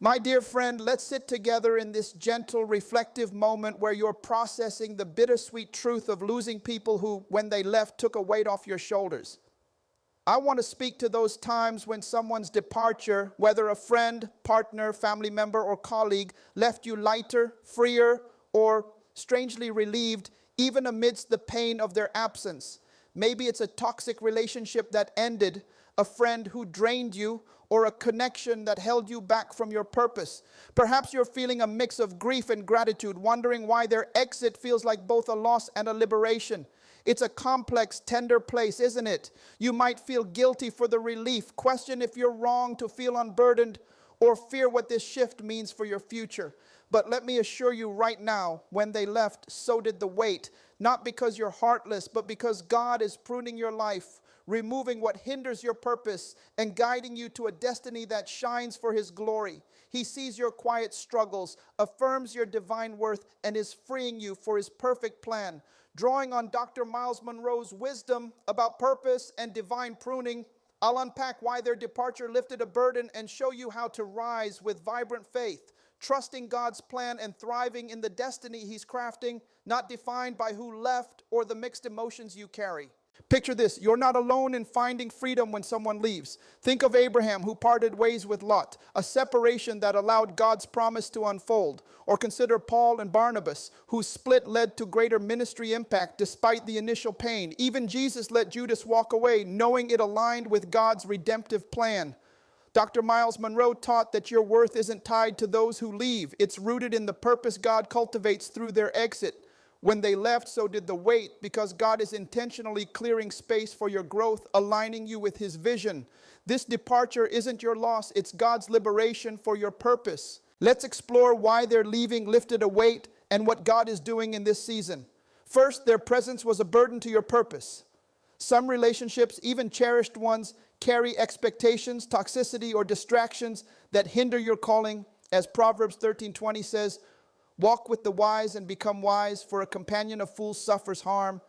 My dear friend, let's sit together in this gentle, reflective moment where you're processing the bittersweet truth of losing people who, when they left, took a weight off your shoulders. I want to speak to those times when someone's departure, whether a friend, partner, family member, or colleague, left you lighter, freer, or strangely relieved, even amidst the pain of their absence. Maybe it's a toxic relationship that ended, a friend who drained you, or a connection that held you back from your purpose. Perhaps you're feeling a mix of grief and gratitude, wondering why their exit feels like both a loss and a liberation. It's a complex, tender place, isn't it? You might feel guilty for the relief, question if you're wrong to feel unburdened, or fear what this shift means for your future. But let me assure you right now, when they left, so did the weight. Not because you're heartless, but because God is pruning your life, removing what hinders your purpose, and guiding you to a destiny that shines for His glory. He sees your quiet struggles, affirms your divine worth, and is freeing you for His perfect plan. Drawing on Dr. Myles Munroe's wisdom about purpose and divine pruning, I'll unpack why their departure lifted a burden and show you how to rise with vibrant faith, trusting God's plan and thriving in the destiny He's crafting, not defined by who left or the mixed emotions you carry. Picture this, you're not alone in finding freedom when someone leaves. Think of Abraham, who parted ways with Lot, a separation that allowed God's promise to unfold. Or consider Paul and Barnabas, whose split led to greater ministry impact despite the initial pain. Even Jesus let Judas walk away, knowing it aligned with God's redemptive plan. Dr. Myles Munroe taught that your worth isn't tied to those who leave. It's rooted in the purpose God cultivates through their exit. When they left, so did the weight, because God is intentionally clearing space for your growth, aligning you with His vision. This departure isn't your loss, it's God's liberation for your purpose. Let's explore why their leaving lifted a weight and what God is doing in this season. First, their presence was a burden to your purpose. Some relationships, even cherished ones, carry expectations, toxicity, or distractions that hinder your calling. As Proverbs 13:20 says, walk with the wise and become wise, for a companion of fools suffers harm.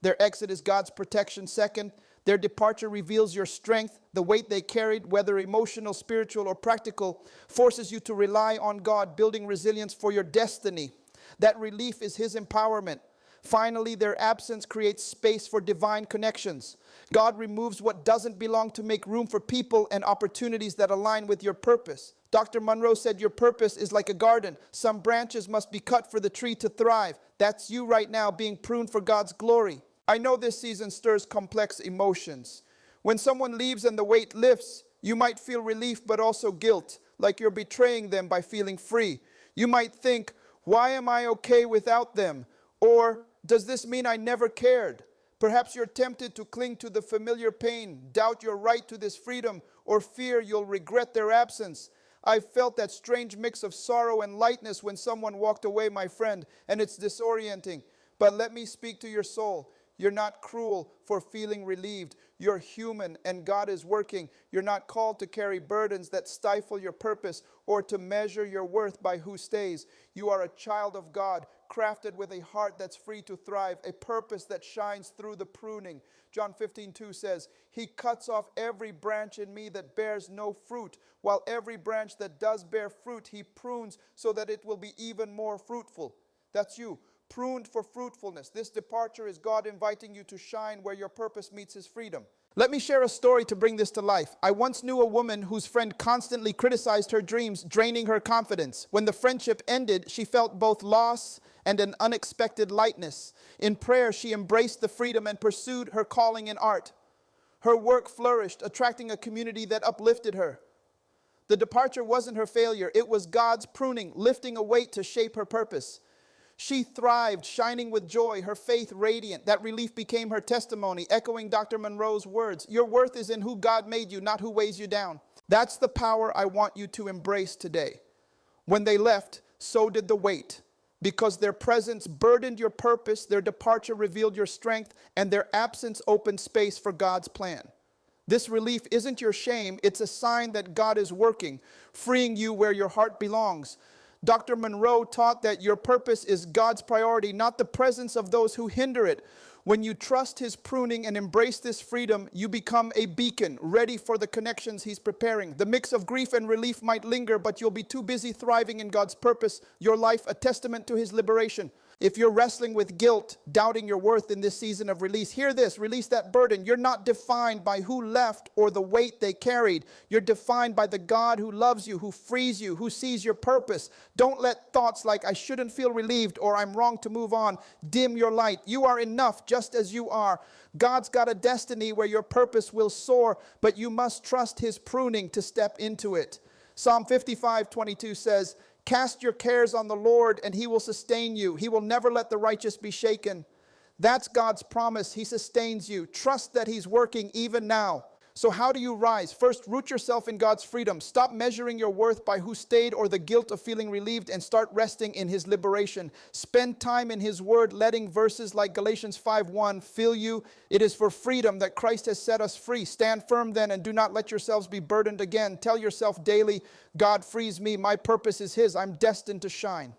Their exit is God's protection. Second, their departure reveals your strength. The weight they carried, whether emotional, spiritual, or practical, forces you to rely on God, building resilience for your destiny. That relief is His empowerment. Finally, their absence creates space for divine connections. God removes what doesn't belong to make room for people and opportunities that align with your purpose. Dr. Munroe said your purpose is like a garden. Some branches must be cut for the tree to thrive. That's you right now, being pruned for God's glory. I know this season stirs complex emotions. When someone leaves and the weight lifts, you might feel relief but also guilt, like you're betraying them by feeling free. You might think, why am I okay without them? Or, does this mean I never cared? Perhaps you're tempted to cling to the familiar pain, doubt your right to this freedom, or fear you'll regret their absence. I felt that strange mix of sorrow and lightness when someone walked away, my friend, and it's disorienting. But let me speak to your soul. You're not cruel for feeling relieved. You're human and God is working. You're not called to carry burdens that stifle your purpose or to measure your worth by who stays. You are a child of God, crafted with a heart that's free to thrive, a purpose that shines through the pruning. John 15:2 says, He cuts off every branch in me that bears no fruit, while every branch that does bear fruit He prunes so that it will be even more fruitful. That's you. Pruned for fruitfulness. This departure is God inviting you to shine where your purpose meets His freedom. Let me share a story to bring this to life. I once knew a woman whose friend constantly criticized her dreams, draining her confidence. When the friendship ended, she felt both loss and an unexpected lightness. In prayer, she embraced the freedom and pursued her calling in art. Her work flourished, attracting a community that uplifted her. The departure wasn't her failure. It was God's pruning, lifting a weight to shape her purpose. She thrived, shining with joy, her faith radiant. That relief became her testimony, echoing Dr. Munroe's words. Your worth is in who God made you, not who weighs you down. That's the power I want you to embrace today. When they left, so did the weight. Because their presence burdened your purpose, their departure revealed your strength, and their absence opened space for God's plan. This relief isn't your shame, it's a sign that God is working, freeing you where your heart belongs. Dr. Munroe taught that your purpose is God's priority, not the presence of those who hinder it. When you trust his pruning and embrace this freedom, you become a beacon, ready for the connections he's preparing. The mix of grief and relief might linger, but you'll be too busy thriving in God's purpose, your life a testament to his liberation. If you're wrestling with guilt, doubting your worth in this season of release, hear this, release that burden. You're not defined by who left or the weight they carried. You're defined by the God who loves you, who frees you, who sees your purpose. Don't let thoughts like, I shouldn't feel relieved or I'm wrong to move on, dim your light. You are enough just as you are. God's got a destiny where your purpose will soar, but you must trust his pruning to step into it. Psalm 55:22 says, cast your cares on the Lord and he will sustain you. He will never let the righteous be shaken. That's God's promise. He sustains you. Trust that he's working even now. So how do you rise? First, root yourself in God's freedom. Stop measuring your worth by who stayed or the guilt of feeling relieved and start resting in his liberation. Spend time in his word, letting verses like Galatians 5:1 fill you. It is for freedom that Christ has set us free. Stand firm then and do not let yourselves be burdened again. Tell yourself daily, God frees me. My purpose is his. I'm destined to shine.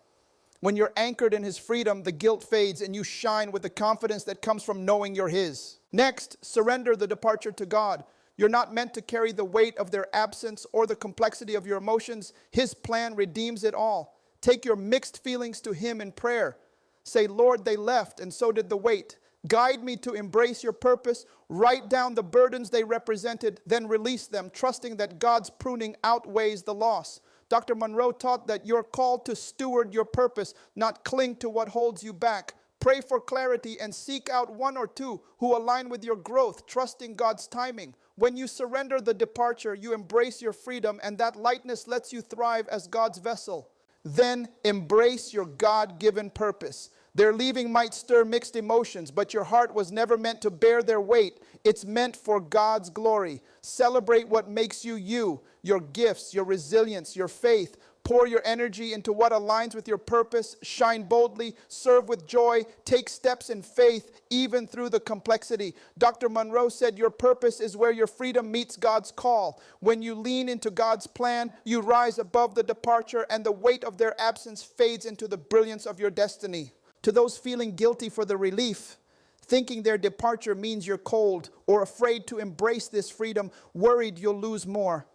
When you're anchored in his freedom, the guilt fades and you shine with the confidence that comes from knowing you're his. Next, surrender the departure to God. You're not meant to carry the weight of their absence or the complexity of your emotions. His plan redeems it all. Take your mixed feelings to him in prayer. Say, Lord, they left and so did the weight. Guide me to embrace your purpose. Write down the burdens they represented, then release them, trusting that God's pruning outweighs the loss. Dr. Munroe taught that you're called to steward your purpose, not cling to what holds you back. Pray for clarity and seek out one or two who align with your growth, trusting God's timing. When you surrender the departure, you embrace your freedom, and that lightness lets you thrive as God's vessel. Then embrace your God-given purpose. Their leaving might stir mixed emotions, but your heart was never meant to bear their weight. It's meant for God's glory. Celebrate what makes you you, your gifts, your resilience, your faith. Pour your energy into what aligns with your purpose. Shine boldly, serve with joy, take steps in faith, even through the complexity. Dr. Munroe said your purpose is where your freedom meets God's call. When you lean into God's plan, you rise above the departure and the weight of their absence fades into the brilliance of your destiny. To those feeling guilty for the relief, thinking their departure means you're cold or afraid to embrace this freedom, worried you'll lose more,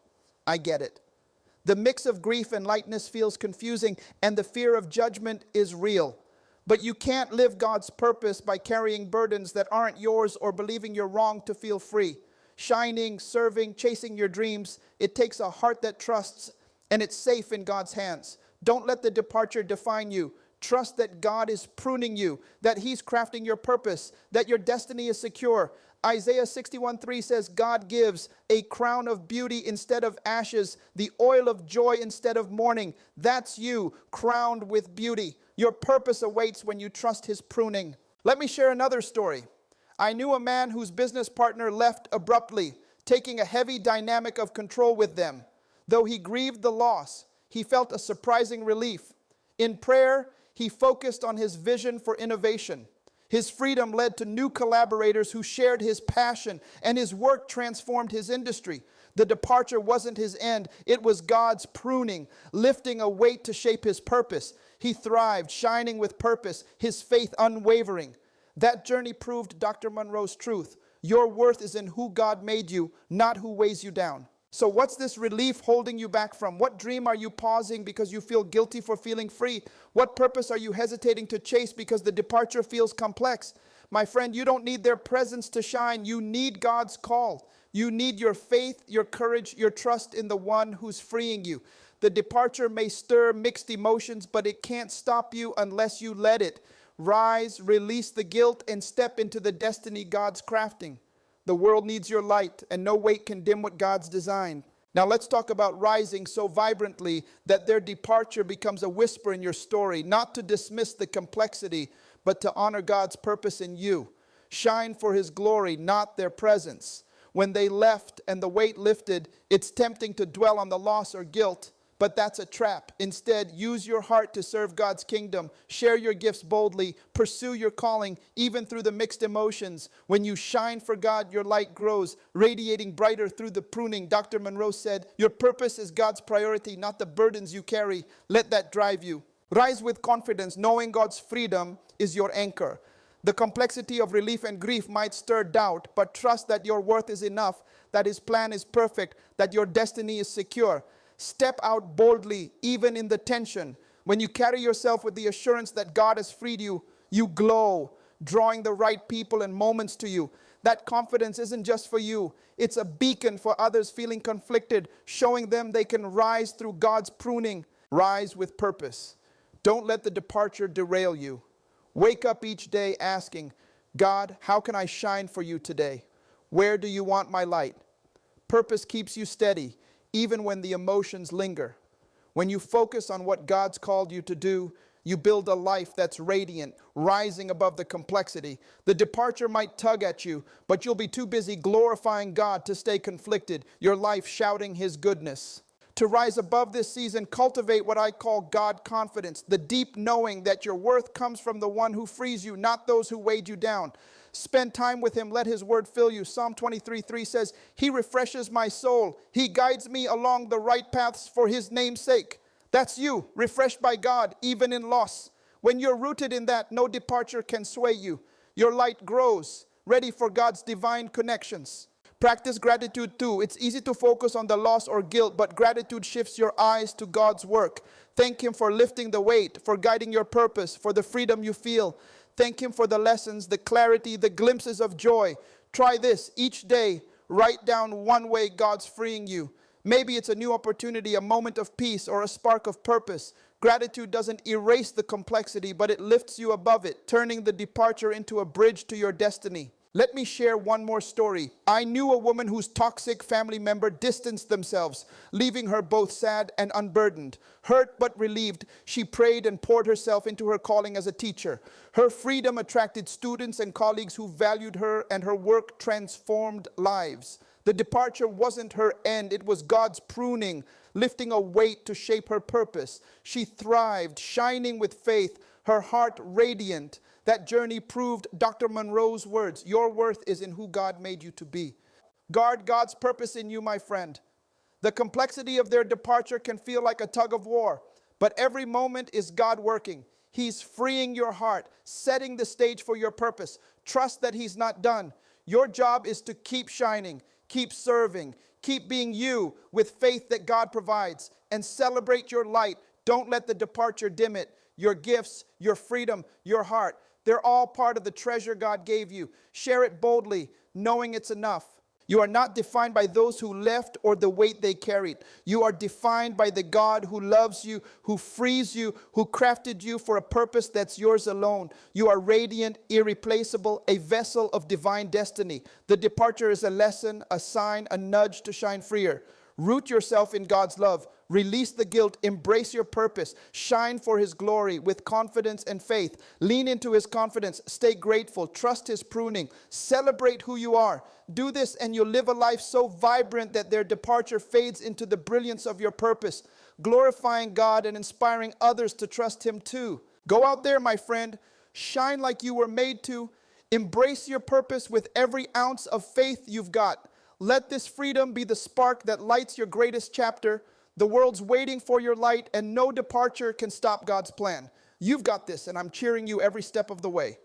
I get it. The mix of grief and lightness feels confusing, and the fear of judgment is real. But you can't live God's purpose by carrying burdens that aren't yours or believing you're wrong to feel free. Shining, serving, chasing your dreams, it takes a heart that trusts, and it's safe in God's hands. Don't let the departure define you. Trust that God is pruning you, that he's crafting your purpose, that your destiny is secure. Isaiah 61:3 says, God gives a crown of beauty instead of ashes, the oil of joy instead of mourning. That's you, crowned with beauty. Your purpose awaits when you trust his pruning. Let me share another story. I knew a man whose business partner left abruptly, taking a heavy dynamic of control with them. Though he grieved the loss, he felt a surprising relief. In prayer, he focused on his vision for innovation. His freedom led to new collaborators who shared his passion, and his work transformed his industry. The departure wasn't his end. It was God's pruning, lifting a weight to shape his purpose. He thrived, shining with purpose, his faith unwavering. That journey proved Dr. Munroe's truth. Your worth is in who God made you, not who weighs you down. So what's this relief holding you back from? What dream are you pausing because you feel guilty for feeling free? What purpose are you hesitating to chase because the departure feels complex? My friend, you don't need their presence to shine. You need God's call. You need your faith, your courage, your trust in the one who's freeing you. The departure may stir mixed emotions, but it can't stop you unless you let it. Rise, release the guilt, and step into the destiny God's crafting. The world needs your light, and no weight can dim what God's designed. Now let's talk about rising so vibrantly that their departure becomes a whisper in your story, not to dismiss the complexity, but to honor God's purpose in you. Shine for his glory, not their presence. When they left and the weight lifted, it's tempting to dwell on the loss or guilt, but that's a trap. Instead, use your heart to serve God's kingdom. Share your gifts boldly. Pursue your calling, even through the mixed emotions. When you shine for God, your light grows, radiating brighter through the pruning. Dr. Munroe said, your purpose is God's priority, not the burdens you carry. Let that drive you. Rise with confidence, knowing God's freedom is your anchor. The complexity of relief and grief might stir doubt, but trust that your worth is enough, that His plan is perfect, that your destiny is secure. Step out boldly, even in the tension. When you carry yourself with the assurance that God has freed you, you glow, drawing the right people and moments to you. That confidence isn't just for you. It's a beacon for others feeling conflicted, showing them they can rise through God's pruning. Rise with purpose. Don't let the departure derail you. Wake up each day asking, God, how can I shine for you today? Where do you want my light? Purpose keeps you steady, even when the emotions linger. When you focus on what God's called you to do, you build a life that's radiant, rising above the complexity. The departure might tug at you, but you'll be too busy glorifying God to stay conflicted, your life shouting His goodness. To rise above this season, cultivate what I call God confidence, the deep knowing that your worth comes from the one who frees you, not those who weighed you down. Spend time with Him. Let His word fill you. Psalm 23:3 says, He refreshes my soul. He guides me along the right paths for His name's sake. That's you, refreshed by God, even in loss. When you're rooted in that, no departure can sway you. Your light grows, ready for God's divine connections. Practice gratitude too. It's easy to focus on the loss or guilt, but gratitude shifts your eyes to God's work. Thank Him for lifting the weight, for guiding your purpose, for the freedom you feel. Thank Him for the lessons, the clarity, the glimpses of joy. Try this each day. Write down one way God's freeing you. Maybe it's a new opportunity, a moment of peace, or a spark of purpose. Gratitude doesn't erase the complexity, but it lifts you above it, turning the departure into a bridge to your destiny. Let me share one more story. I knew a woman whose toxic family member distanced themselves, leaving her both sad and unburdened. Hurt but relieved, she prayed and poured herself into her calling as a teacher. Her freedom attracted students and colleagues who valued her, and her work transformed lives. The departure wasn't her end, it was God's pruning, lifting a weight to shape her purpose. She thrived, shining with faith, her heart radiant. That journey proved Dr. Munroe's words, your worth is in who God made you to be. Guard God's purpose in you, my friend. The complexity of their departure can feel like a tug of war, but every moment is God working. He's freeing your heart, setting the stage for your purpose. Trust that He's not done. Your job is to keep shining, keep serving, keep being you with faith that God provides, and celebrate your light. Don't let the departure dim it. Your gifts, your freedom, your heart, they're all part of the treasure God gave you. Share it boldly, knowing it's enough. You are not defined by those who left or the weight they carried. You are defined by the God who loves you, who frees you, who crafted you for a purpose that's yours alone. You are radiant, irreplaceable, a vessel of divine destiny. The departure is a lesson, a sign, a nudge to shine freer. Root yourself in God's love. Release the guilt. Embrace your purpose. Shine for His glory with confidence and faith. Lean into His confidence. Stay grateful. Trust His pruning. Celebrate who you are. Do this and you'll live a life so vibrant that their departure fades into the brilliance of your purpose, glorifying God and inspiring others to trust Him too. Go out there, my friend. Shine like you were made to. Embrace your purpose with every ounce of faith you've got. Let this freedom be the spark that lights your greatest chapter. The world's waiting for your light, and no departure can stop God's plan. You've got this, and I'm cheering you every step of the way.